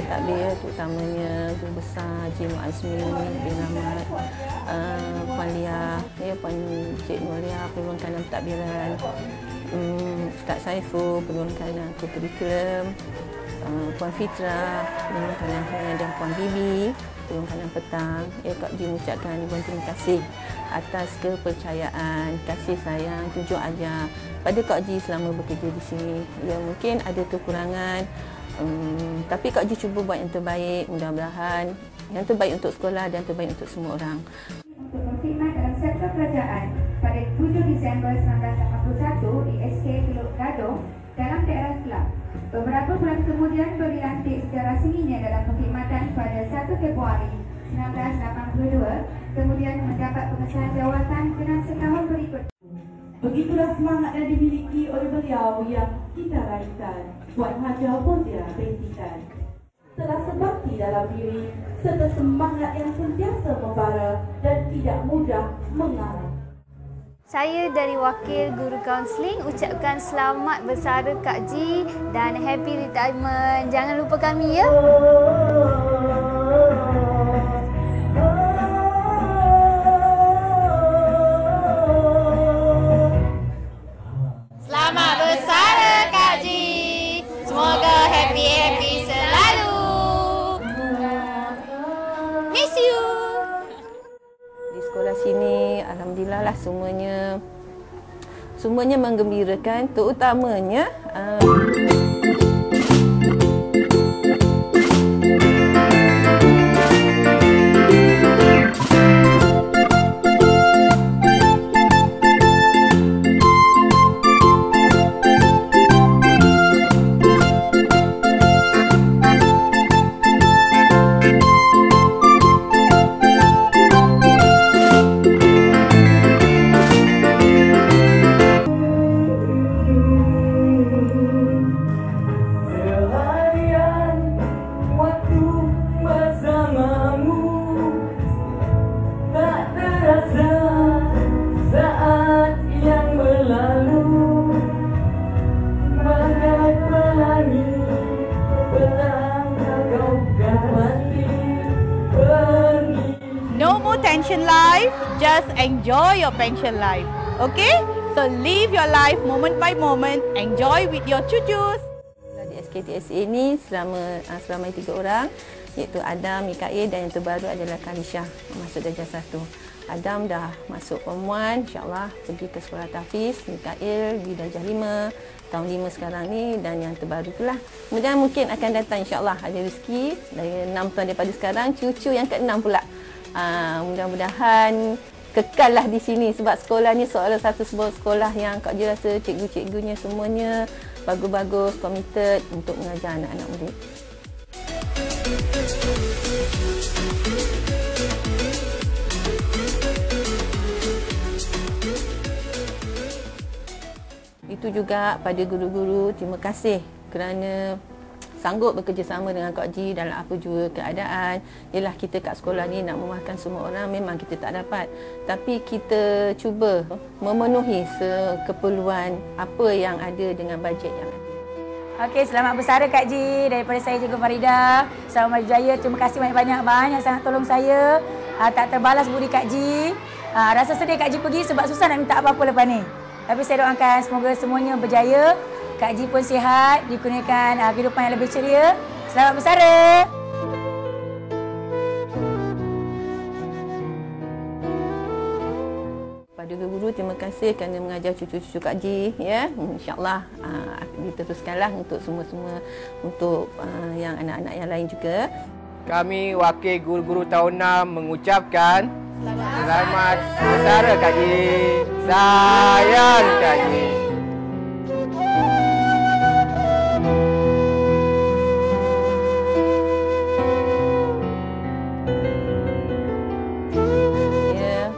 pentadbir, terutamanya Guru Besar Haji Muazmi bin Ahmad, Puan Lia, Puan Cik Nolia penurunkan dalam pentadbiran, Ustaz Saiful penurunkan dalam kurikulum, Puan Fitra penurunkan dalam dan Puan Bibi penurunkan dalam petang. Kak Ji mengucapkan ribuan terima kasih atas kepercayaan, kasih sayang, tunjuk ajar pada Kak Ji selama bekerja di sini. Mungkin ada kekurangan, tapi Kak Ji cuba buat yang terbaik. Mudah-mudahan yang terbaik untuk sekolah dan terbaik untuk semua orang. Untuk berkhidmat dalam sektor kerajaan pada 7 Disember 1981 di SK Teluk Gadong dalam daerah Kelab. Beberapa bulan kemudian dilantik secara rasminya dalam perkhidmatan pada 1 Februari 1982, kemudian mendapat pengesahan jawatan dalam setahun berikut. Begitulah semangat yang dimiliki oleh beliau yang kita raihkan. Puan Haja Fauziah binti Tan telah sebakti dalam diri serta semangat yang sentiasa membara dan tidak mudah mengarah. Saya dari Wakil Guru Kaunseling ucapkan selamat bersara Kak Ji dan happy retirement. Jangan lupa kami ya. Selamat bersara Kak Ji. Semoga happy selalu. Miss you. Di sekolah sini alhamdulillah lah semuanya menggembirakan, terutamanya No more tension life, just enjoy your pension life. Okay? So live your life moment by moment, enjoy with your cucus. Di SKTSA ini selama 3 orang, iaitu Adam, Mikail dan yang terbaru adalah Kalisha masuk darjah 1. Adam dah masuk Form 1, insya-Allah pergi ke sekolah tahfiz. Mikail di darjah 5, tahun 5 sekarang ni, dan yang terbaru itulah. Kemudian mungkin akan datang insya-Allah ada rezeki dari 6 tahun daripada sekarang, cucu yang ke-6 pula. Mudah-mudahan kekallah di sini sebab sekolah ni seolah satu sebuah sekolah yang Kak Ji rasa cikgu-cikgunya semuanya bagus-bagus, komited untuk mengajar anak-anak murid. Itu juga pada guru-guru, terima kasih kerana sanggup bekerjasama dengan Kak Ji dalam apa jua keadaan. Yalah, kita kat sekolah ni nak memaafkan semua orang memang kita tak dapat. Tapi kita cuba memenuhi keperluan apa yang ada dengan bajet yang ada. Okey, selamat bersara Kak Ji daripada saya Cikgu Farida. Selamat berjaya. Terima kasih banyak-banyak sangat tolong saya. Tak terbalas budi Kak Ji. Rasa sedih Kak Ji pergi sebab susah nak minta apa-apa lepas ni. Tapi saya doakan semoga semuanya berjaya. Kak Ji pun sihat, dikurniakan kehidupan yang lebih ceria. Selamat bersara. Pada guru-guru, terima kasih kerana mengajar cucu-cucu Kak Ji. Ya, InsyaAllah diteruskanlah untuk semua-semua, untuk yang anak-anak yang lain juga. Kami wakil guru-guru tahun 6 mengucapkan selamat bersara Kak Ji. Sayang Kak Ji.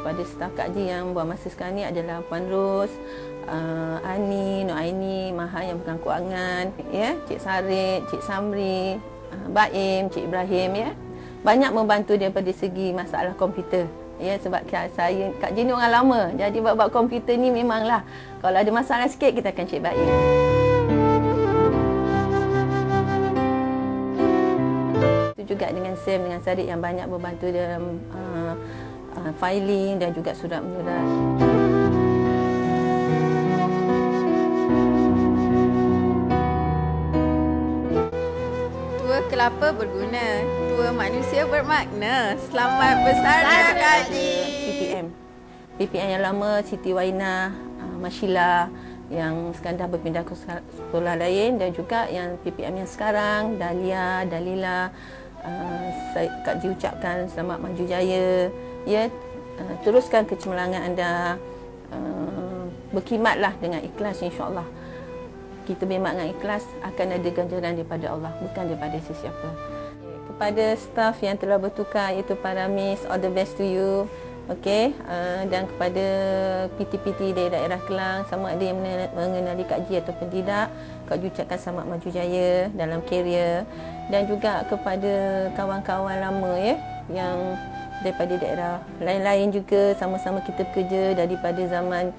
Pada staf Kak Ji yang buat masa sekarang ni adalah Puan Ros, Ani, Nur Aini, Maha yang pegang kewangan, ya, Cik Sarit, Cik Samri, Baim, Cik Ibrahim, ya. Banyak membantu daripada segi masalah komputer. Ya, sebab saya Kak Ji ni orang lama. Jadi bab komputer ni memanglah kalau ada masalah sikit kita akan Cik Baim. juga dengan Sam, dengan Sadiq yang banyak membantu dalam filing dan juga surat menyurat. Tua kelapa berguna, tua manusia bermakna. Selamat bersara Kak Ji. PPM yang lama, Siti Wainah, Mashila yang sekarang dah berpindah ke sekolah lain, dan juga yang PPM yang sekarang, Dahlia, Dalila, Kak Ji ucapkan selamat maju jaya. Ya, teruskan kecemerlangan anda, berkhidmatlah dengan ikhlas, insya-Allah. Kita berkhidmat dengan ikhlas akan ada ganjaran daripada Allah, bukan daripada sesiapa. Kepada staf yang telah bertukar, iaitu para Miss, all the best to you. Okey, dan kepada PT-PT dari daerah Kelang, sama ada yang mengenali Kak Ji ataupun tidak, Kak Ji ucapkan selamat maju jaya dalam kerjaya. Dan juga kepada kawan-kawan lama ya, yang daripada daerah lain-lain juga, sama-sama kita bekerja daripada zaman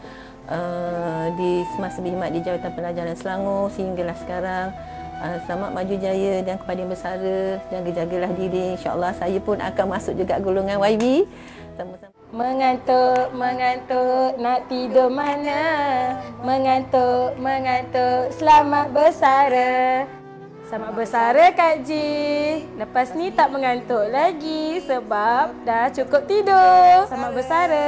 di semasa berkhidmat di Jabatan Pelajaran Selangor sehinggalah sekarang. Selamat maju jaya, dan kepada yang bersara, jaga-jagalah diri. InsyaAllah saya pun akan masuk juga golongan YB. Sama-sama. Mengantuk, mengantuk, nak tidur mana? Mengantuk, mengantuk, selamat bersara. Selamat bersara Kak Ji. Lepas ni tak mengantuk lagi sebab dah cukup tidur. Selamat bersara.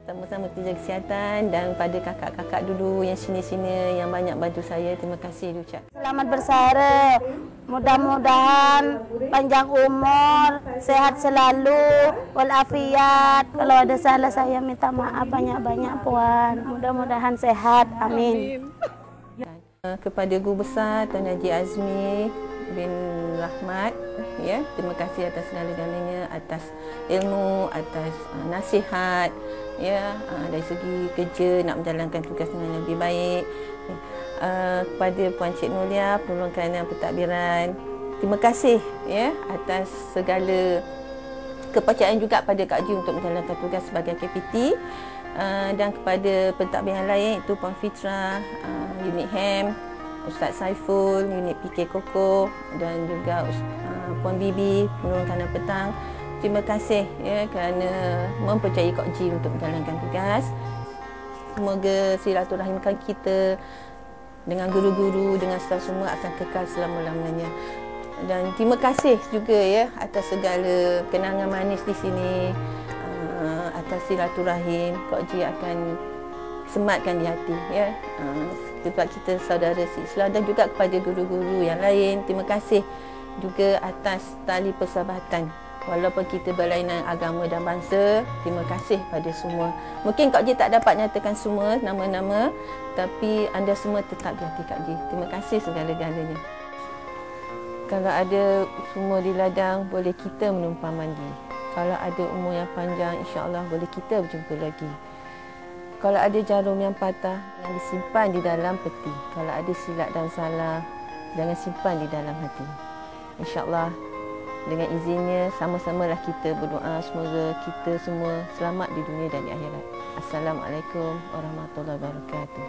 Sama-sama kerja kesihatan, dan pada kakak-kakak dulu yang sini-sini yang banyak bantu saya, terima kasih diucap. Selamat bersara. Mudah-mudahan panjang umur, sehat selalu, walafiat. Kalau ada salah saya minta maaf banyak-banyak Puan. Mudah-mudahan sehat. Amin. Kepada Guru Besar Tuan Haji Azmi bin Rahmat, ya, terima kasih atas segala-galanya, atas ilmu, atas nasihat, ya, dari segi kerja nak menjalankan tugas dengan lebih baik. Kepada Puan Cik Nolia, penolong pentadbiran, terima kasih ya atas segala kepercayaan juga pada Kak Ji untuk menjalankan tugas sebagai KPT. Dan kepada pentadbir yang lain, iaitu Puan Fitra, unit HEM, Ustaz Saiful, unit PK Koko, dan juga Puan Bibi, penolong kanan petang. Terima kasih ya kerana mempercayai Kak Ji untuk menjalankan tugas. Semoga silaturahim kita dengan guru-guru, dengan staf semua akan kekal selama-lamanya. Dan terima kasih juga ya atas segala kenangan manis di sini, atas silaturahim. Kak Ji akan sematkan di hati ya. Sebab kita saudara Islam, dan juga kepada guru-guru yang lain, terima kasih juga atas tali persahabatan. Walaupun kita berlainan agama dan bangsa, terima kasih pada semua. Mungkin Kak Ji tak dapat nyatakan semua nama-nama, tapi anda semua tetap di hati Kak Ji. Terima kasih segala-galanya. Kalau ada semua di ladang, boleh kita menumpang mandi. Kalau ada umur yang panjang, insya-Allah boleh kita berjumpa lagi. Kalau ada jarum yang patah, jangan disimpan di dalam peti. Kalau ada silap dan salah, jangan simpan di dalam hati. InsyaAllah, dengan izinnya, sama-samalah kita berdoa semoga kita semua selamat di dunia dan di akhirat. Assalamualaikum warahmatullahi wabarakatuh.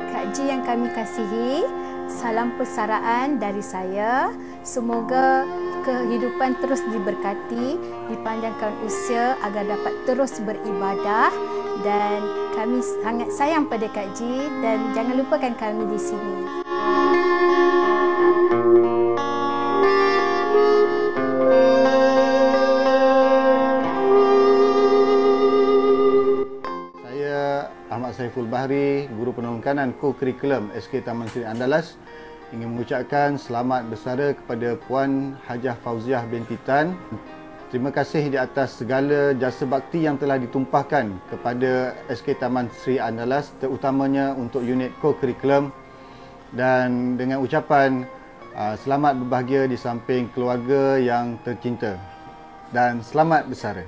Kak Ji yang kami kasihi, salam persaraan dari saya. Semoga kehidupan terus diberkati, dipanjangkan usia agar dapat terus beribadah, dan kami sangat sayang pada Kak Ji, dan jangan lupakan kami di sini. Saya Ahmad Saiful Bahri, Guru Penolong Kanan Co-Curriculum SK Taman Sri Andalas, ingin mengucapkan selamat bersara kepada Puan Hajah Fauziah binti Tan. Terima kasih di atas segala jasa bakti yang telah ditumpahkan kepada SK Taman Sri Andalas, terutamanya untuk unit Co-Curriculum, dan dengan ucapan selamat berbahagia di samping keluarga yang tercinta, dan selamat bersara.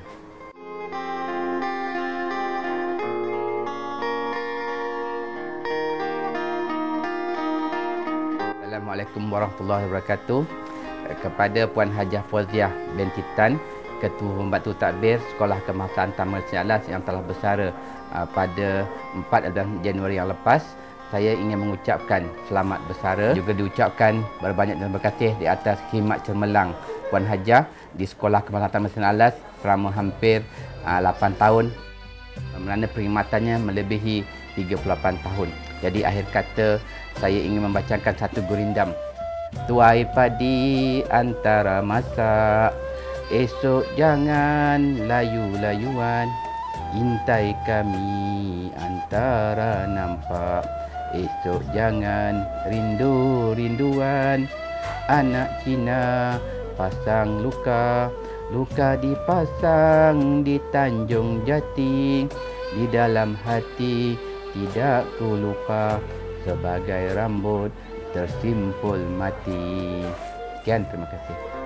Assalamualaikum warahmatullahi wabarakatuh. Kepada Puan Hajah Fauziah binti Tan, Ketua Pembantu Takbir Sekolah Kemasan Taman Sri Andalas yang telah bersara pada 4 Januari yang lepas, saya ingin mengucapkan selamat bersara, juga diucapkan berbanyak terima kasih di atas khidmat cemerlang Puan Hajah di Sekolah Kebangsaan Mesin Alas selama hampir 8 tahun, kerana perkhidmatannya melebihi 38 tahun. Jadi akhir kata saya ingin membacakan satu gurindam. Tuai padi antara masak, esok jangan layu-layuan, intai kami antara nampak, esok jangan rindu-rinduan, anak Cina pasang luka, luka dipasang di Tanjung Jati, di dalam hati tidak ku lupa, sebagai rambut tersimpul mati. Sekian, terima kasih.